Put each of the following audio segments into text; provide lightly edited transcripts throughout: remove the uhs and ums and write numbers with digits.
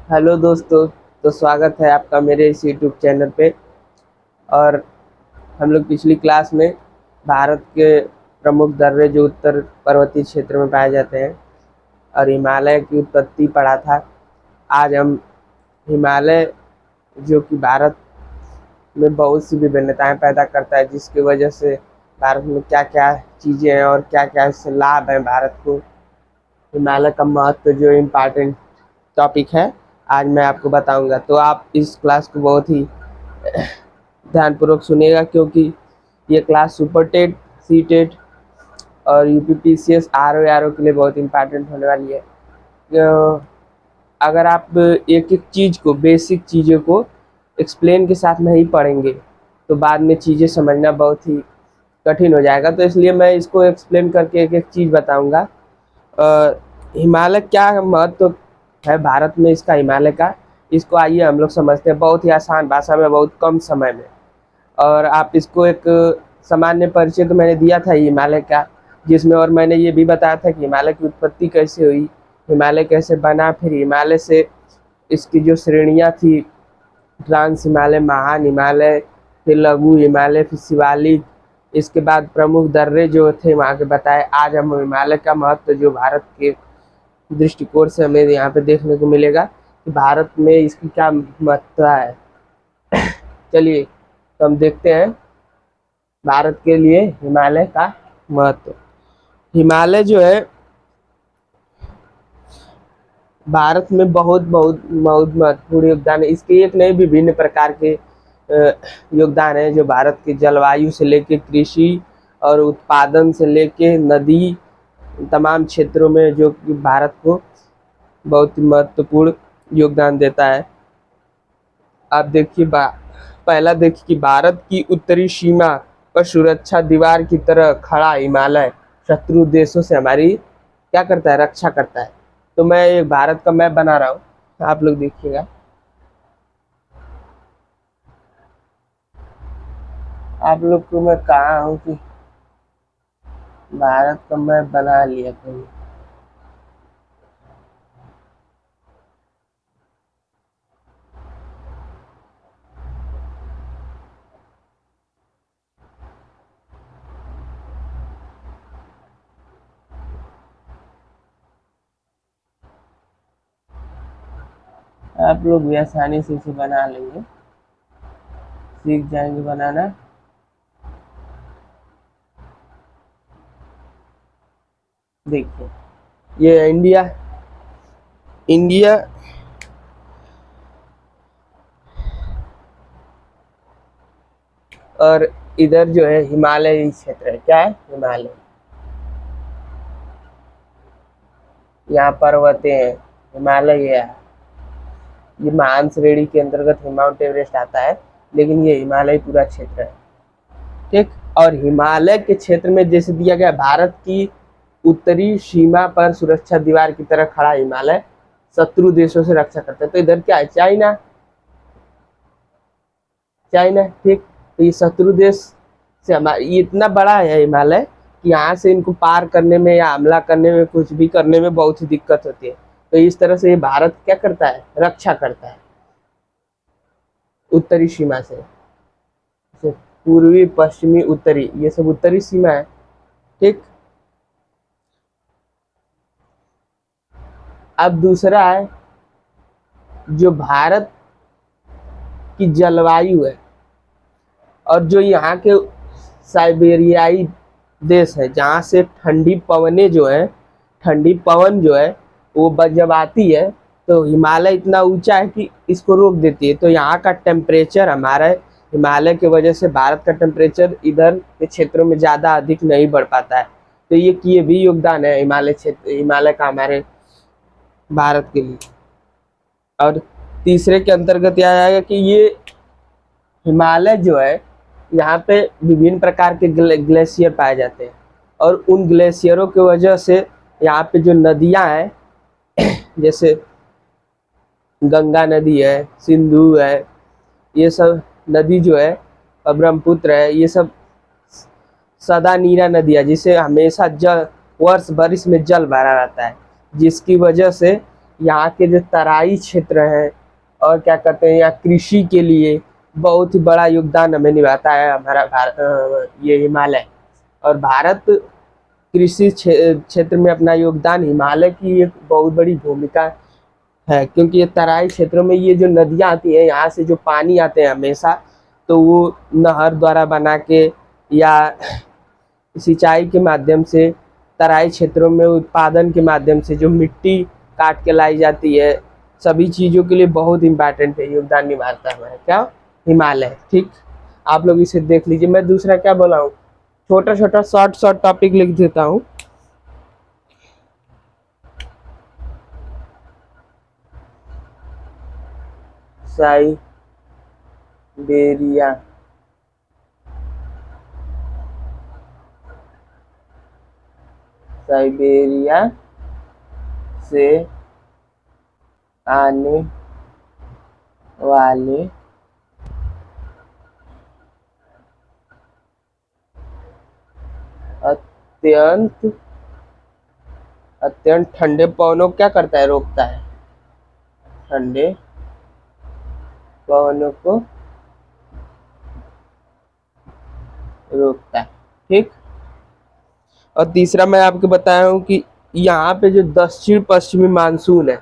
Hello दोस्तों। तो स्वागत है आपका मेरे इस यूट्यूब चैनल पे। और हम लोग पिछली क्लास में भारत के प्रमुख दर्रे जो उत्तर पर्वतीय क्षेत्र में पाए जाते हैं और हिमालय की उत्पत्ति पढ़ा था। आज हम हिमालय जो कि भारत में बहुत सी विभिन्नताएं पैदा करता है, जिसकी वजह से भारत में क्या क्या चीज़ें हैं और क्या क्या इससे लाभ हैं भारत को, हिमालय का महत्व जो इम्पॉर्टेंट टॉपिक है, आज मैं आपको बताऊंगा। तो आप इस क्लास को बहुत ही ध्यानपूर्वक सुनिएगा, क्योंकि ये class super TET, C TET और यूपीपीसीएस आर ओ के लिए बहुत इम्पॉर्टेंट होने वाली है। अगर आप एक एक चीज़ को, बेसिक चीज़ों को एक्सप्लेन के साथ नहीं पढ़ेंगे तो बाद में चीज़ें समझना बहुत ही कठिन हो जाएगा। तो इसलिए मैं इसको एक्सप्लेन करके एक एक चीज़ बताऊंगा। हिमालय क्या महत्व है भारत में, इसका हिमालय का, इसको आइए हम लोग समझते हैं बहुत ही आसान भाषा में, बहुत कम समय में। और आप इसको एक सामान्य परिचय तो मैंने दिया था हिमालय का, जिसमें और मैंने ये भी बताया था कि हिमालय की उत्पत्ति कैसे हुई, हिमालय कैसे बना, फिर हिमालय से इसकी जो श्रेणियाँ थी, ट्रांस हिमालय, महान हिमालय, फिर लघु हिमालय, फिर शिवालिक, इसके बाद प्रमुख दर्रे जो थे वहाँ के बताए। आज हम हिमालय का महत्व जो भारत के दृष्टिकोण से हमें यहाँ पे देखने को मिलेगा कि भारत में इसकी क्या महत्ता है। चलिए तो हम देखते हैं भारत के लिए हिमालय का महत्व। हिमालय जो है भारत में बहुत बहुत बहुत महत्वपूर्ण योगदान है। इसके एक नहीं, विभिन्न प्रकार के योगदान है जो भारत की जलवायु से लेके कृषि और उत्पादन से लेके नदी, तमाम क्षेत्रों में जो कि भारत को बहुत ही महत्वपूर्ण योगदान देता है। आप देखिए, पहला देखिए कि भारत की उत्तरी सीमा पर सुरक्षा दीवार की तरह खड़ा हिमालय शत्रु देशों से हमारी क्या करता है, रक्षा करता है। तो मैं एक भारत का मैप बना रहा हूँ, आप लोग देखिएगा। आप लोग को मैं कहा हूँ कि भारत का मैप बना लिया कहीं। आप लोग भी आसानी से इसे बना लेंगे, सीख जाएंगे बनाना। देखिए, ये इंडिया और इधर जो है हिमालय क्षेत्र है। क्या है? हिमालय। यहाँ पर्वतें हैं, हिमालय है। ये महान श्रेणी के अंतर्गत माउंट एवरेस्ट आता है, लेकिन ये हिमालय पूरा क्षेत्र है, ठीक। और हिमालय के क्षेत्र में जैसे दिया गया, भारत की उत्तरी सीमा पर सुरक्षा दीवार की तरह खड़ा हिमालय शत्रु देशों से रक्षा करता है। तो इधर क्या है? चाइना, ठीक। तो ये शत्रु देश से हमारा ये इतना बड़ा है हिमालय कि यहाँ से इनको पार करने में या हमला करने में, कुछ भी करने में बहुत ही दिक्कत होती है। तो इस तरह से ये भारत क्या करता है, रक्षा करता है उत्तरी सीमा से। पूर्वी, पश्चिमी, उत्तरी, ये सब उत्तरी सीमा है, ठीक। अब दूसरा है जो भारत की जलवायु है, और जो यहाँ के साइबेरियाई देश है, जहाँ से ठंडी पवनें जो है, ठंडी पवन जो है वो जब आती है तो हिमालय इतना ऊंचा है कि इसको रोक देती है। तो यहाँ का टेम्परेचर, हमारे हिमालय की वजह से भारत का टेम्परेचर इधर के क्षेत्रों में ज़्यादा अधिक नहीं बढ़ पाता है। तो ये भी योगदान है हिमालय का हमारे भारत के लिए। और तीसरे के अंतर्गत यह आएगा कि ये हिमालय जो है, यहाँ पे विभिन्न प्रकार के ग्लेशियर पाए जाते हैं, और उन ग्लेशियरों की वजह से यहाँ पे जो नदियाँ हैं, जैसे गंगा नदी है, सिंधु है, ये सब नदी जो है, और ब्रह्मपुत्र है, ये सब सदा नीरा नदियाँ, जिसे हमेशा वर्ष भर इसमें जल भरा रहता है, जिसकी वजह से यहाँ के जो तराई क्षेत्र हैं और क्या कहते हैं, यहाँ कृषि के लिए बहुत ही बड़ा योगदान हमें निभाता है हमारा ये हिमालय। और भारत कृषि क्षेत्र में अपना योगदान, हिमालय की एक बहुत बड़ी भूमिका है, क्योंकि ये तराई क्षेत्रों में ये जो नदियाँ आती हैं, यहाँ से जो पानी आते हैं हमेशा, तो वो नहर द्वारा बना के या सिंचाई के माध्यम से तराई क्षेत्रों में उत्पादन के माध्यम से जो मिट्टी काट के लाई जाती है, सभी चीज़ों के लिए बहुत इम्पोर्टेंट है, योगदान निभाता है हमारा क्या, हिमालय। ठीक, आप लोग इसे देख लीजिए। मैं दूसरा क्या बोला हूँ, छोटा छोटा शॉर्ट टॉपिक लिख देता हूँ। साइबेरिया से आने वाले अत्यंत ठंडे पवनों को क्या करता है, रोकता है, ठंडे पवनों को रोकता है। ठीक, और तीसरा मैं आपको बताया हूँ कि यहाँ पे जो दक्षिण पश्चिमी मानसून है,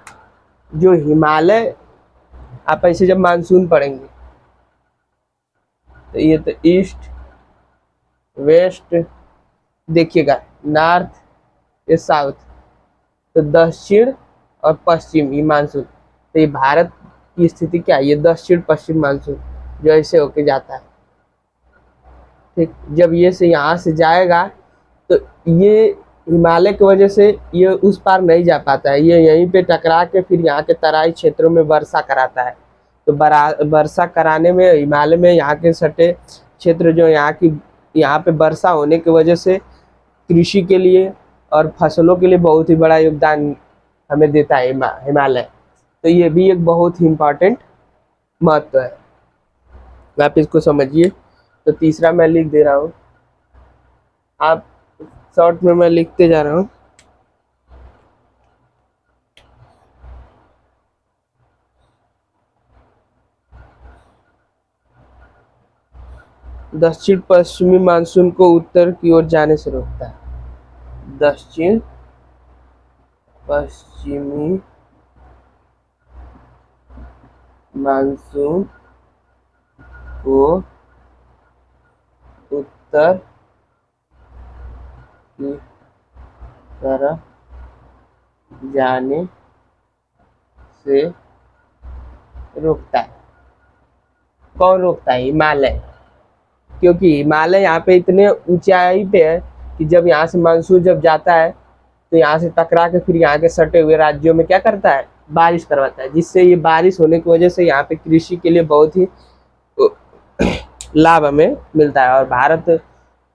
जो हिमालय, आप ऐसे जब मानसून पढ़ेंगे तो ये तो ईस्ट वेस्ट देखिएगा, नॉर्थ ये साउथ, तो दक्षिण और पश्चिम ये मानसून। तो ये भारत की स्थिति क्या है, ये दक्षिण पश्चिम मानसून जो ऐसे होके जाता है। ठीक, जब ये से यहाँ से जाएगा तो ये हिमालय की वजह से ये उस पार नहीं जा पाता है, ये यहीं पे टकरा के फिर यहाँ के तराई क्षेत्रों में वर्षा कराता है। तो वर्षा कराने में हिमालय में यहाँ के सटे क्षेत्र जो यहाँ पे वर्षा होने की वजह से कृषि के लिए और फसलों के लिए बहुत ही बड़ा योगदान हमें देता है हिमालय। तो ये भी एक बहुत ही इम्पोर्टेंट महत्व है, आप इसको समझिए। तो तीसरा मैं लिख दे रहा हूँ, आप शॉर्ट में मैं लिखते जा रहा हूँ। दक्षिण पश्चिमी मानसून को उत्तर की ओर जाने से रोकता है। दक्षिण पश्चिमी मानसून को उत्तर की तरफ जाने से रोकता है। कौन रोकता है, हिमालय, क्योंकि हिमालय यहाँ पे इतने ऊंचाई पे है कि जब यहाँ से मानसून जब जाता है तो यहाँ से टकरा के फिर यहाँ के सटे हुए राज्यों में क्या करता है, बारिश करवाता है, जिससे ये बारिश होने की वजह से यहाँ पे कृषि के लिए बहुत ही लाभ हमें मिलता है। और भारत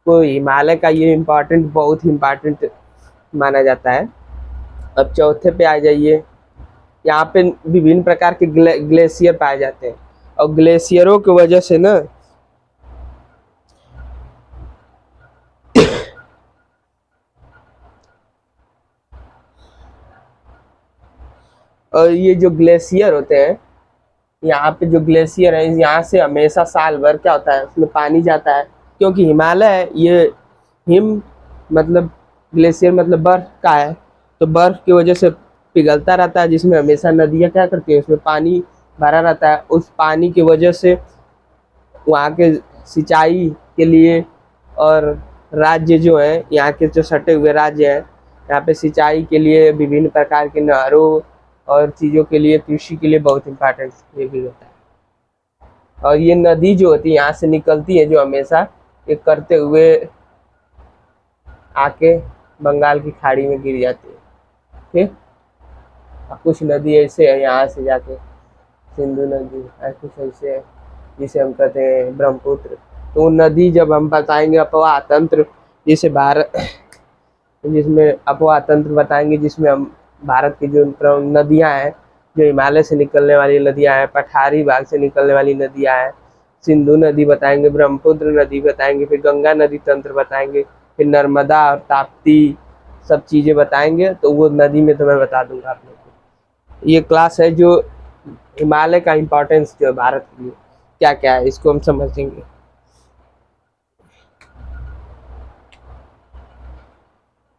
को हिमालय का ये बहुत ही इम्पोर्टेंट माना जाता है। अब चौथे पे आ जाइए, यहाँ पे विभिन्न प्रकार के ग्लेशियर पाए जाते हैं, और ग्लेशियरों की वजह से ना और ये जो ग्लेशियर होते हैं, यहाँ पे जो ग्लेशियर है, यहाँ से हमेशा साल भर क्या होता है, उसमें पानी जाता है, क्योंकि हिमालय ये हिम मतलब ग्लेशियर मतलब बर्फ का है, तो बर्फ की वजह से पिघलता रहता है, जिसमें हमेशा नदियाँ क्या करती है, उसमें पानी भरा रहता है। उस पानी की वजह से वहाँ के सिंचाई के लिए और राज्य जो है, यहाँ के जो सटे हुए राज्य हैं, यहाँ पे सिंचाई के लिए विभिन्न प्रकार के नहरों और चीज़ों के लिए, कृषि के लिए बहुत इम्पोर्टेंट ये भी होता है। और ये नदी जो होती है यहाँ से निकलती है, जो हमेशा ये करते हुए आके बंगाल की खाड़ी में गिर जाती है। ठीक, कुछ नदी ऐसे है यहाँ से जाके सिंधु नदी, कुछ ऐसे है जिसे हम कहते हैं ब्रह्मपुत्र। तो नदी जब हम बताएंगे अपवाह तंत्र, जिसे भारत, जिसमें अपवाह तंत्र बताएंगे, जिसमें हम भारत की जो नदियां हैं, जो हिमालय से निकलने वाली नदियां हैं, पठारी भाग से निकलने वाली नदियां हैं, सिंधु नदी बताएंगे, ब्रह्मपुत्र नदी बताएंगे, फिर गंगा नदी तंत्र बताएंगे, फिर नर्मदा और ताप्ती सब चीज़ें बताएंगे। तो वो नदी में तो मैं बता दूंगा आप लोग को। ये क्लास है जो हिमालय का इम्पोर्टेंस जो है भारत के लिए क्या क्या है इसको हम समझेंगे।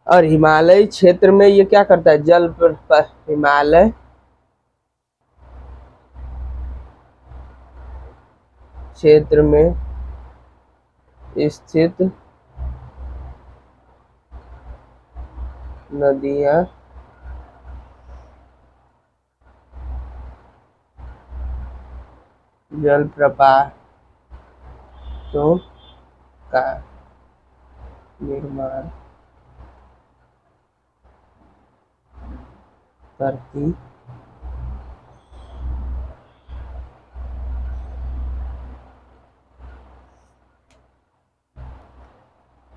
और हिमालय क्षेत्र में ये क्या करता है, जल हिमालय क्षेत्र में स्थित नदियां जलप्रपातों का निर्माण करती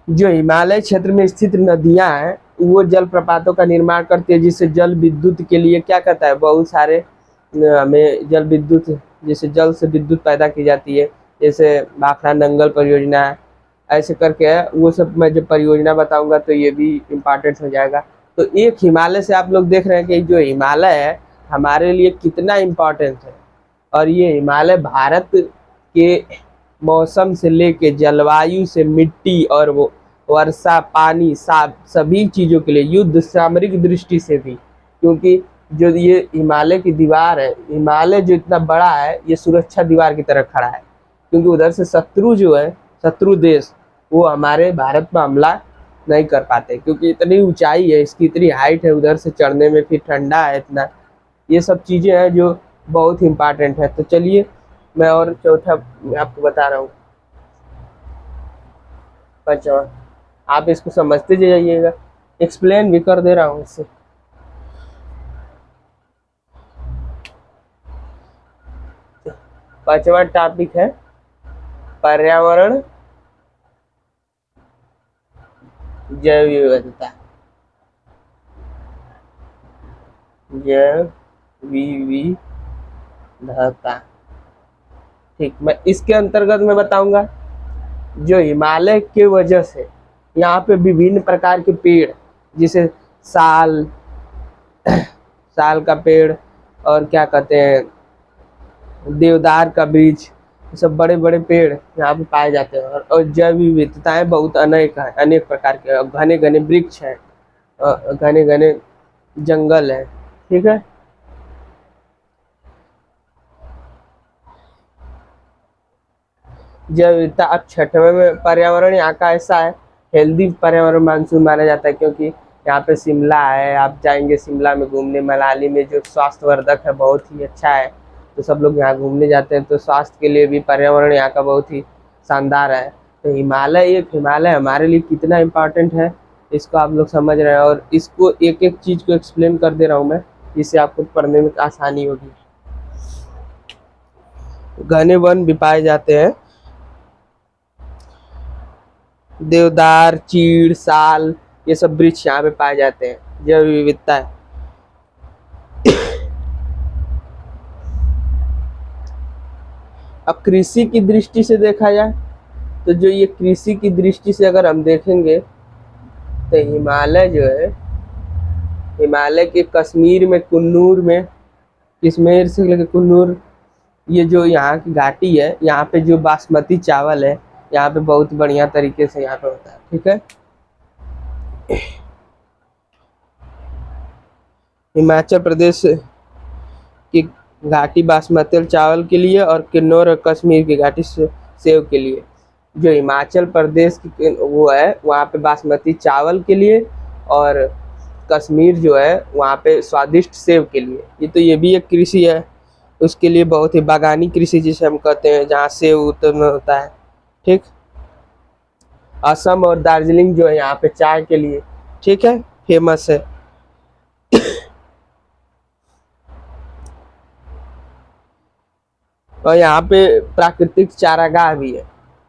जो हिमालय क्षेत्र में स्थित नदियां हैं वो जलप्रपातों का निर्माण करती है, जिससे जल विद्युत के लिए क्या करता है, बहुत सारे हमें जल विद्युत, जैसे जल से विद्युत पैदा की जाती है, जैसे भाखड़ा नंगल परियोजना है, ऐसे करके है वो सब। मैं जब परियोजना बताऊंगा तो ये भी इम्पोर्टेंट हो जाएगा। तो एक हिमालय से आप लोग देख रहे हैं कि जो हिमालय है हमारे लिए कितना इम्पोर्टेंट है। और ये हिमालय भारत के मौसम से लेके जलवायु से मिट्टी और वो वर्षा पानी सभी चीज़ों के लिए, युद्ध सामरिक दृष्टि से भी, क्योंकि जो ये हिमालय की दीवार है, हिमालय जो इतना बड़ा है ये सुरक्षा दीवार की तरह खड़ा है, क्योंकि उधर से शत्रु जो है, शत्रु देश, वो हमारे भारत पर हमला नहीं कर पाते, क्योंकि इतनी ऊंचाई है इसकी, इतनी हाइट है, उधर से चढ़ने में फिर ठंडा है इतना, ये सब चीज़ें हैं जो बहुत इम्पॉर्टेंट है। तो चलिए मैं और चौथा आपको बता रहा हूँ, पांचवा, आप इसको समझते जाइएगा, एक्सप्लेन भी कर दे रहा हूँ इससे। पांचवा टॉपिक है पर्यावरण जैव विविधता। जैव विविधता, ठीक। मैं इसके अंतर्गत मैं बताऊंगा जो हिमालय के वजह से यहाँ पे विभिन्न प्रकार के पेड़, जैसे साल साल का पेड़ और क्या कहते हैं देवदार का वृक्ष, सब बड़े बड़े पेड़ यहाँ पे पाए जाते हैं। और जैव विविधताएं बहुत अनेक है, अनेक प्रकार के घने घने वृक्ष हैं, घने घने जंगल है, ठीक है। जैव विविधता। अब छठवें में पर्यावरण यहाँ का ऐसा है, हेल्दी पर्यावरण मानसून माना जाता है, क्योंकि यहाँ पे शिमला है, आप जाएंगे शिमला में घूमने, मनाली में जो स्वास्थ्यवर्धक है बहुत ही अच्छा है, तो सब लोग यहाँ घूमने जाते हैं, तो स्वास्थ्य के लिए भी पर्यावरण यहाँ का बहुत ही शानदार है। तो हिमालय, एक हिमालय हमारे लिए कितना इम्पोर्टेंट है इसको आप लोग समझ रहे हैं, और इसको एक एक चीज़ को एक्सप्लेन कर दे रहा हूँ मैं, जिससे आपको पढ़ने में आसानी होगी। घने वन भी पाए जाते हैं, देवदार, चीड़, साल, ये सब वृक्ष यहाँ पे पाए जाते हैं, जैव विविधता है। अब कृषि की दृष्टि से देखा जाए तो जो ये कृषि की दृष्टि से अगर हम देखेंगे तो हिमालय जो है, हिमालय के कश्मीर में, कुन्नूर में, कश्मीर से लेकर कुन्नूर, ये जो यहाँ की घाटी है, यहाँ पे जो बासमती चावल है यहाँ पे बहुत बढ़िया तरीके से यहाँ पे होता है, ठीक है। हिमाचल प्रदेश की घाटी बासमती चावल के लिए और किन्नौर और कश्मीर की घाटी सेव के लिए। जो हिमाचल प्रदेश की वो है वहाँ पे बासमती चावल के लिए, और कश्मीर जो है वहाँ पे स्वादिष्ट सेव के लिए। ये तो ये भी एक कृषि है, उसके लिए बहुत ही बागानी कृषि जिसे हम कहते हैं, जहाँ सेव उत्पन्न होता है, ठीक। असम और दार्जिलिंग जो है यहाँ पे चाय के लिए, ठीक है, फेमस है। और यहाँ पे प्राकृतिक चारागाह भी है,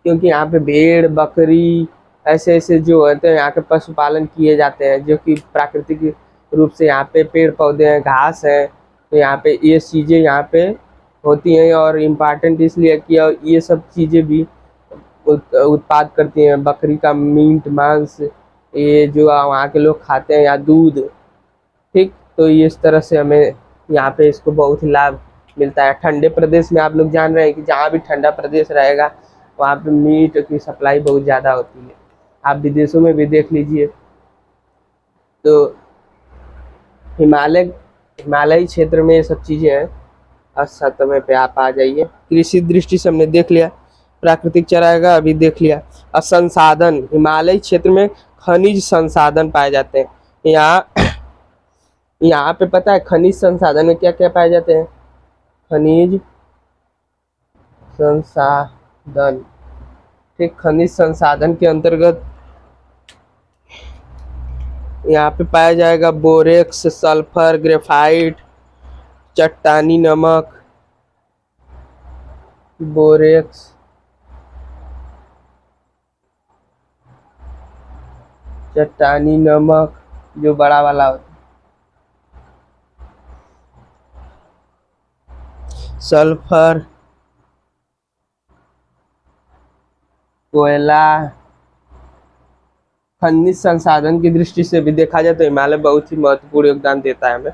क्योंकि यहाँ पे भेड़, बकरी, ऐसे ऐसे जो होते हैं यहाँ के पशुपालन किए जाते हैं, जो कि प्राकृतिक रूप से यहाँ पे पेड़ पौधे हैं, घास है, तो यहाँ पे ये चीज़ें यहाँ पे होती हैं। और इम्पॉर्टेंट इसलिए कि ये सब चीज़ें भी उत्पाद करती हैं, बकरी का मीट, मांस, ये जो वहाँ के लोग खाते हैं, या दूध, ठीक। तो ये इस तरह से हमें यहाँ पे इसको बहुत ही लाभ मिलता है। ठंडे प्रदेश में आप लोग जान रहे हैं कि जहाँ भी ठंडा प्रदेश रहेगा वहाँ पे मीट की सप्लाई बहुत ज़्यादा होती है। आप विदेशों में भी देख लीजिए। तो हिमालयी क्षेत्र में ये सब चीज़ें हैं। और समय पे आप आ जाइए। कृषि दृष्टि से हमने देख लिया, प्राकृतिक चारागाह अभी देख लिया। और संसाधन, हिमालयी क्षेत्र में खनिज संसाधन पाए जाते हैं। यहाँ पे पता है खनिज संसाधन में क्या क्या पाए जाते हैं? खनिज संसाधन, ठीक, खनिज संसाधन के अंतर्गत यहाँ पे पाया जाएगा बोरेक्स, सल्फर, ग्रेफाइट, चट्टानी नमक, बोरेक्स, चट्टानी नमक जो बड़ा वाला होता है, सल्फर, कोयला। खनिज संसाधन की दृष्टि से भी देखा जाए तो हिमालय बहुत ही महत्वपूर्ण योगदान देता है हमें।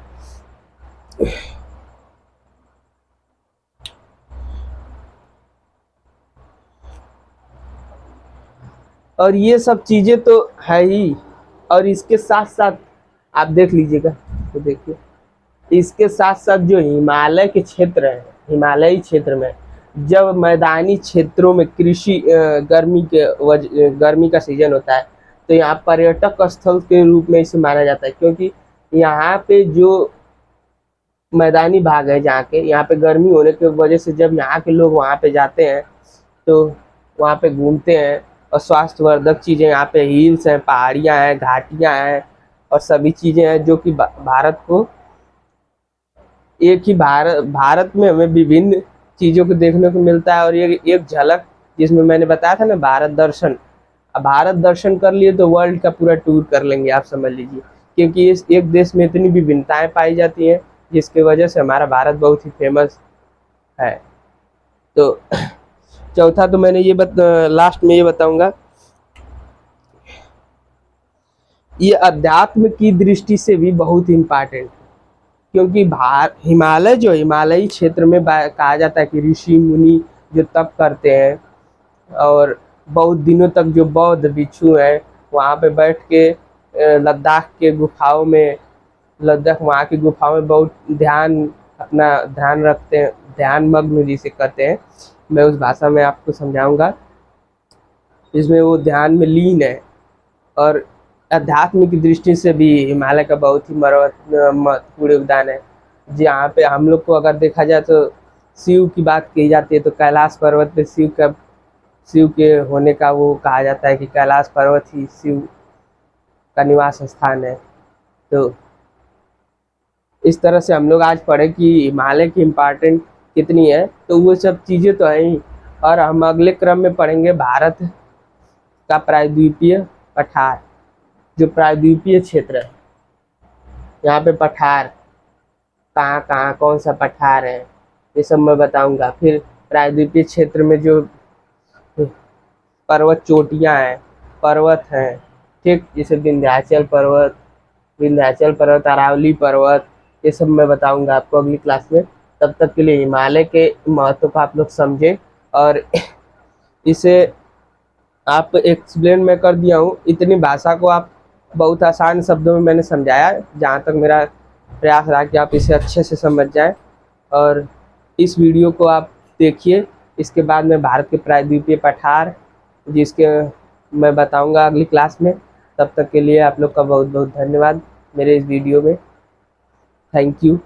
और ये सब चीजें तो है ही, और इसके साथ साथ आप देख लीजिएगा, तो देखिए इसके साथ साथ जो हिमालय के क्षेत्र है, हिमालयी क्षेत्र में जब मैदानी क्षेत्रों में कृषि गर्मी का सीजन होता है तो यहाँ पर्यटक स्थल के रूप में इसे माना जाता है, क्योंकि यहाँ पे जो मैदानी भाग है जहाँ के, यहाँ पे गर्मी होने की वजह से जब यहाँ के लोग वहाँ पे जाते हैं तो वहाँ पे घूमते हैं। और स्वास्थ्यवर्धक चीज़ें यहाँ पे हिल्स हैं, पहाड़ियाँ हैं, घाटियाँ हैं और सभी चीज़ें हैं जो कि भारत को एक ही भारत में हमें विभिन्न चीज़ों को देखने को मिलता है। और ये एक झलक, जिसमें मैंने बताया था ना भारत दर्शन, अब भारत दर्शन कर लिए तो वर्ल्ड का पूरा टूर कर लेंगे, आप समझ लीजिए। क्योंकि इस एक देश में इतनी विभिन्नताएं पाई जाती हैं जिसके वजह से हमारा भारत बहुत ही फेमस है। तो चौथा तो मैंने ये लास्ट में ये बताऊंगा, ये अध्यात्म की दृष्टि से भी बहुत इम्पॉर्टेंट, क्योंकि हिमालय जो हिमालयी क्षेत्र में कहा जाता है कि ऋषि मुनि जो तप करते हैं और बहुत दिनों तक जो बौद्ध भिक्षु हैं वहाँ पे बैठ के लद्दाख के गुफाओं में, वहाँ की गुफाओं में बहुत अपना ध्यान रखते हैं, ध्यान मग्न जिसे कहते हैं। मैं उस भाषा में आपको समझाऊंगा, इसमें वो ध्यान में लीन है। और अध्यात्म की दृष्टि से भी हिमालय का बहुत ही महत्वपूर्ण योगदान है। जहाँ पे हम लोग को अगर देखा जाए तो शिव की बात की जाती है तो कैलाश पर्वत पे शिव के होने का वो कहा जाता है कि कैलाश पर्वत ही शिव का निवास स्थान है। तो इस तरह से हम लोग आज पढ़े कि हिमालय की इम्पोर्टेंट कितनी है, तो वो सब चीज़ें तो हैं ही। और हम अगले क्रम में पढ़ेंगे भारत का प्रायद्वीपीय पठार, जो प्रायद्वीपीय क्षेत्र है, यहाँ पे पठार कहाँ कौन सा पठार है ये सब मैं बताऊंगा। फिर प्रायद्वीपीय क्षेत्र में जो पर्वत चोटियाँ हैं, पर्वत हैं, ठीक, जैसे विंध्याचल पर्वत, अरावली पर्वत, ये सब मैं बताऊंगा आपको अगली क्लास में। तब तक के लिए हिमालय के महत्व को आप लोग समझें और इसे आप एक्सप्लेन मैं कर दिया हूँ। इतनी भाषा को आप बहुत आसान शब्दों में मैंने समझाया, जहाँ तक मेरा प्रयास रहा कि आप इसे अच्छे से समझ जाएं। और इस वीडियो को आप देखिए, इसके बाद मैं भारत के प्रायद्वीपीय पठार जिसके मैं बताऊंगा अगली क्लास में। तब तक के लिए आप लोग का बहुत बहुत धन्यवाद मेरे इस वीडियो में। Thank you.